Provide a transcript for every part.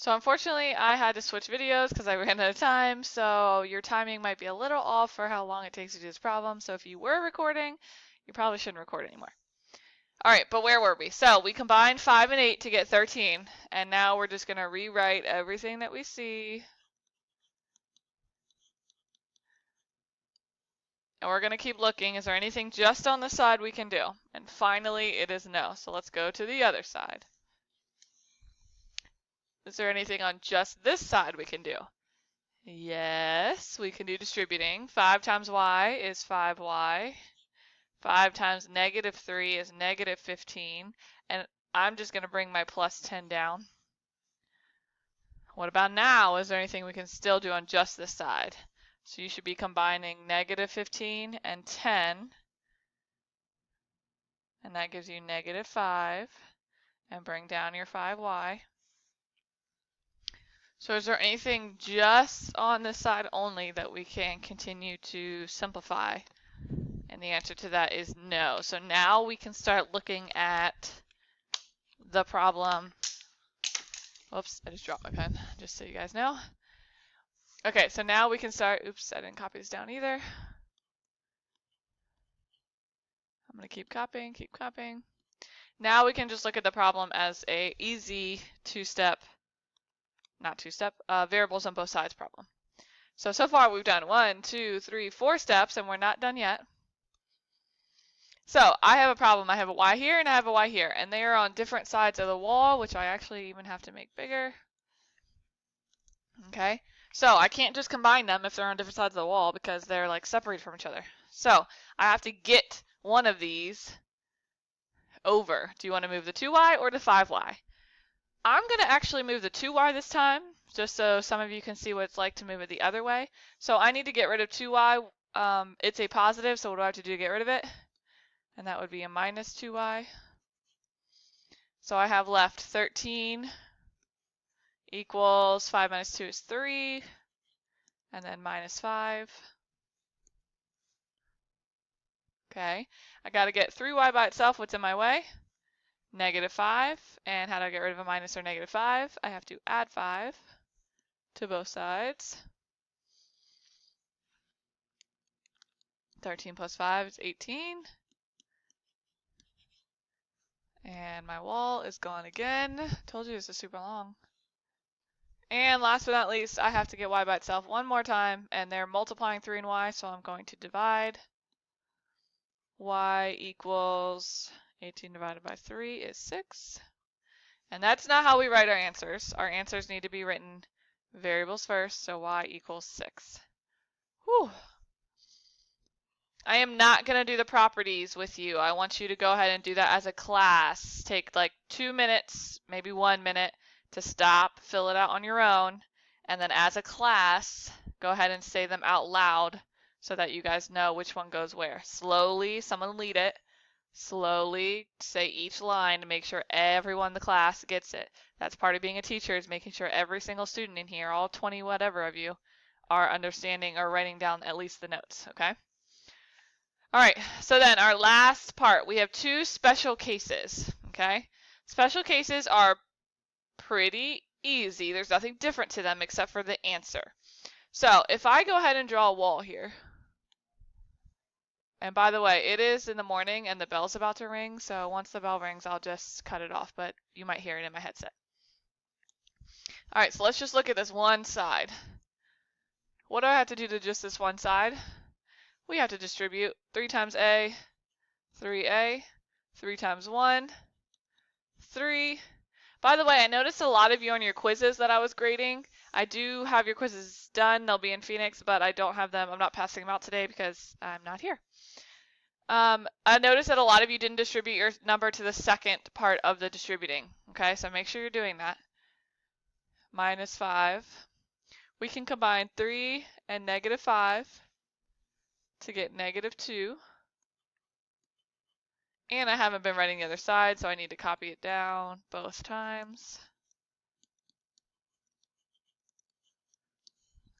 So unfortunately, I had to switch videos because I ran out of time, so your timing might be a little off for how long it takes to do this problem. So if you were recording, you probably shouldn't record anymore. All right, but where were we? So we combined 5 and 8 to get 13, and now we're just going to rewrite everything that we see. And we're going to keep looking. Is there anything just on the side we can do? And finally, it is no. So let's go to the other side. Is there anything on just this side we can do? Yes, we can do distributing. 5 times y is 5y. 5 times negative 3 is negative 15. And I'm just going to bring my plus 10 down. What about now? Is there anything we can still do on just this side? So you should be combining negative 15 and 10. And that gives you negative 5. And bring down your 5y. So is there anything just on this side only that we can continue to simplify? And the answer to that is no. So now we can start looking at the problem. Oops, I just dropped my pen, just so you guys know. Okay, so now we can start. Oops, I didn't copy this down either. I'm going to keep copying, keep copying. Now we can just look at the problem as a easy variables on both sides problem. So far we've done 1, 2, 3, 4 steps, and we're not done yet. So I have a problem. I have a y here and I have a y here, and they are on different sides of the wall, which I actually even have to make bigger. Okay, so I can't just combine them if they're on different sides of the wall because they're like separated from each other. So I have to get one of these over. Do you want to move the 2y or the 5y? I'm going to actually move the 2y this time, just so some of you can see what it's like to move it the other way. So I need to get rid of 2y. It's a positive, so what do I have to do to get rid of it? And that would be a minus 2y. So I have left 13 equals 5 minus 2 is 3, and then minus 5. Okay, I got to get 3y by itself. What's in my way? Negative 5. And how do I get rid of a minus or negative 5? I have to add 5 to both sides. 13 plus 5 is 18. And my wall is gone again. Told you this is super long. And last but not least, I have to get y by itself one more time, and they're multiplying 3 and y, so I'm going to divide. Y equals 18 divided by 3 is 6. And that's not how we write our answers. Our answers need to be written variables first, so y equals 6. Whew. I am not going to do the properties with you. I want you to go ahead and do that as a class. Take like 2 minutes, maybe 1 minute to stop, fill it out on your own, and then as a class, go ahead and say them out loud so that you guys know which one goes where. Slowly, someone lead it. Slowly say each line to make sure everyone in the class gets it. That's part of being a teacher, is making sure every single student in here, all 20 whatever of you, are understanding or writing down at least the notes, okay? All right, so then our last part, we have 2 special cases, okay? Special cases are pretty easy. There's nothing different to them except for the answer. So if I go ahead and draw a wall here, and by the way, it is in the morning and the bell's about to ring, so once the bell rings, I'll just cut it off, but you might hear it in my headset. All right, so let's just look at this one side. What do I have to do to just this one side? We have to distribute 3 times a, 3a, 3 times 1, 3. By the way, I noticed a lot of you on your quizzes that I was grading. I do have your quizzes done. They'll be in Phoenix, but I don't have them. I'm not passing them out today because I'm not here. I noticed that a lot of you didn't distribute your number to the second part of the distributing. Okay, so make sure you're doing that. Minus 5. We can combine 3 and negative 5 to get negative 2. And I haven't been writing the other side, so I need to copy it down both times.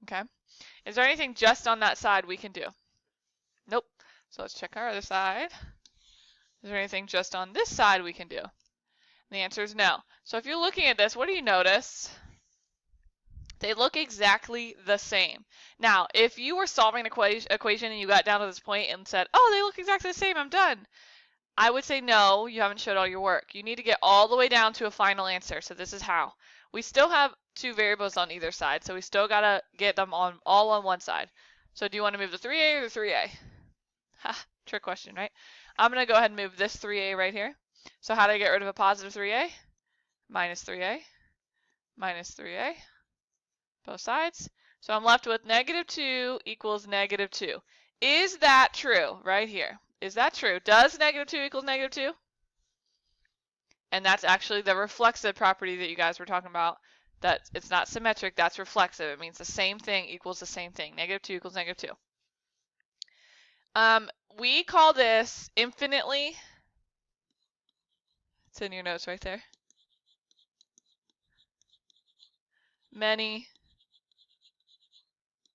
Okay. Is there anything just on that side we can do? Nope. So let's check our other side. Is there anything just on this side we can do? And the answer is no. So if you're looking at this, what do you notice? They look exactly the same. Now, if you were solving an equation and you got down to this point and said, oh, they look exactly the same, I'm done, I would say no, you haven't showed all your work. You need to get all the way down to a final answer. So this is how. We still have two variables on either side, so we still got to get them all on one side. So do you want to move the 3a or the 3a? Ha, trick question, right? I'm going to go ahead and move this 3a right here. So how do I get rid of a positive 3a? Minus 3a, minus 3a, both sides. So I'm left with negative 2 equals negative 2. Is that true? Right here. Is that true? Does negative 2 equals negative 2? And that's actually the reflexive property that you guys were talking about. That it's not symmetric, that's reflexive. It means the same thing equals the same thing. Negative 2 equals negative 2. We call this infinitely, it's in your notes right there, many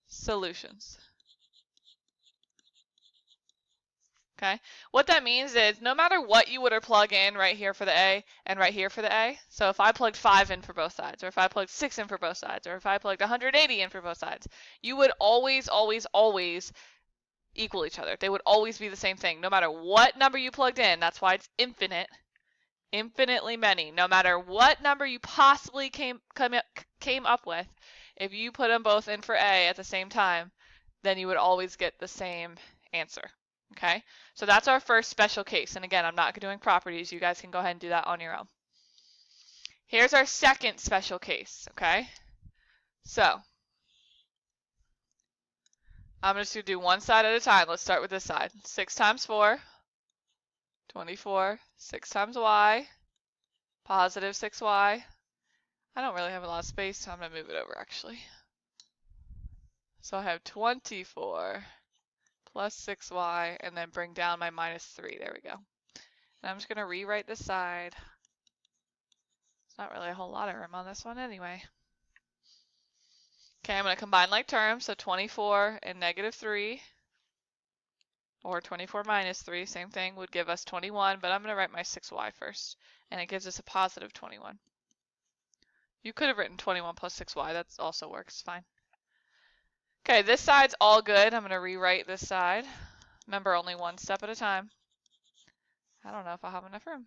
solutions. Okay, what that means is no matter what you would plug in right here for the A and right here for the A, so if I plugged 5 in for both sides, or if I plugged 6 in for both sides, or if I plugged 180 in for both sides, you would always, always, always equal each other. They would always be the same thing, no matter what number you plugged in. That's why it's infinite, infinitely many. No matter what number you possibly came up with, if you put them both in for A at the same time, then you would always get the same answer. Okay, so that's our first special case. And again, I'm not doing properties. You guys can go ahead and do that on your own. Here's our second special case. Okay, so I'm just going to do one side at a time. Let's start with this side. 6 times 4, 24. 6 times y, positive 6y. I don't really have a lot of space, so I'm going to move it over actually. So I have 24 plus 6y, and then bring down my minus 3. There we go. And I'm just going to rewrite this side. There's not really a whole lot of room on this one anyway. Okay, I'm going to combine like terms, so 24 and negative 3, or 24 minus 3, same thing, would give us 21, but I'm going to write my 6y first, and it gives us a positive 21. You could have written 21 plus 6y, that also works fine. Okay, this side's all good. I'm going to rewrite this side. Remember, only one step at a time. I don't know if I'll have enough room.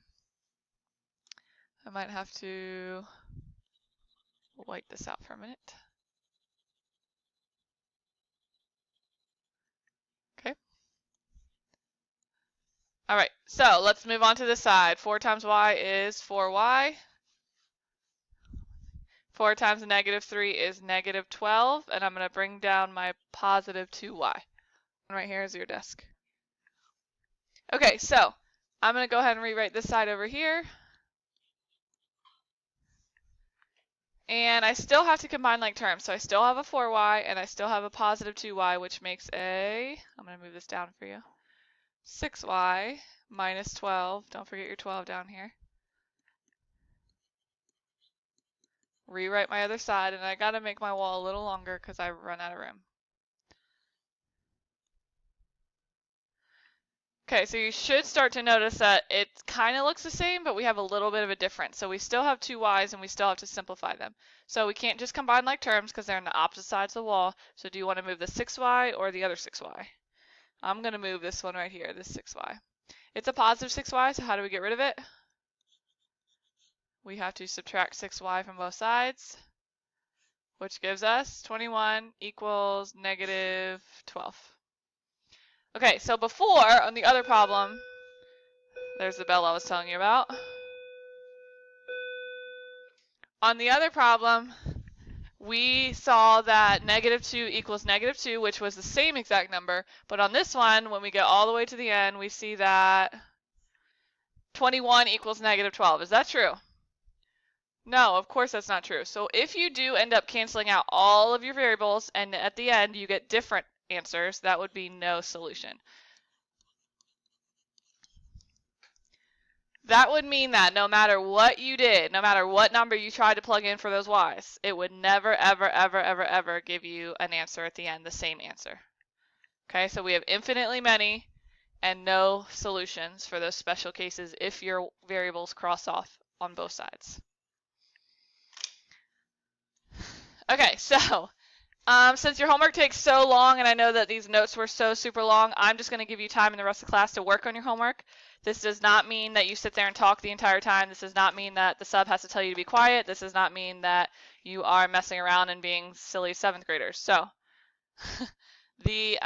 I might have to white this out for a minute. Okay. All right, so let's move on to this side. 4 times y is 4y. 4 times negative 3 is negative 12, and I'm going to bring down my positive 2y. Right here is your desk. Okay, so I'm going to go ahead and rewrite this side over here. And I still have to combine like terms. So I still have a 4y and I still have a positive 2y, which makes I'm going to move this down for you, 6y minus 12. Don't forget your 12 down here. Rewrite my other side, and I got to make my wall a little longer because I run out of room. Okay, so you should start to notice that it kind of looks the same, but we have a little bit of a difference. So we still have two y's and we still have to simplify them. So we can't just combine like terms because they're on the opposite sides of the wall. So do you want to move the 6y or the other 6y? I'm going to move this one right here, this 6y. It's a positive 6y, so how do we get rid of it? We have to subtract 6y from both sides, which gives us 21 equals negative 12. Okay, so before, on the other problem, there's the bell I was telling you about. On the other problem, we saw that negative 2 equals negative 2, which was the same exact number. But on this one, when we get all the way to the end, we see that 21 equals negative 12. Is that true? No, of course that's not true. So if you do end up canceling out all of your variables and at the end you get different answers, that would be no solution. That would mean that no matter what you did, no matter what number you tried to plug in for those y's, it would never, ever, ever, ever, ever give you an answer at the end, the same answer. Okay, so we have infinitely many and no solutions for those special cases if your variables cross off on both sides. Okay, so since your homework takes so long, and I know that these notes were so super long, I'm just going to give you time in the rest of the class to work on your homework. This does not mean that you sit there and talk the entire time. This does not mean that the sub has to tell you to be quiet. This does not mean that you are messing around and being silly 7th graders. So the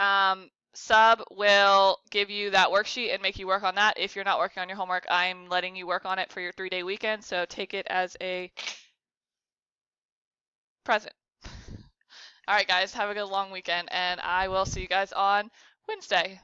sub will give you that worksheet and make you work on that. If you're not working on your homework, I'm letting you work on it for your 3-day weekend, so take it as a present. All right, guys, have a good long weekend, and I will see you guys on Wednesday.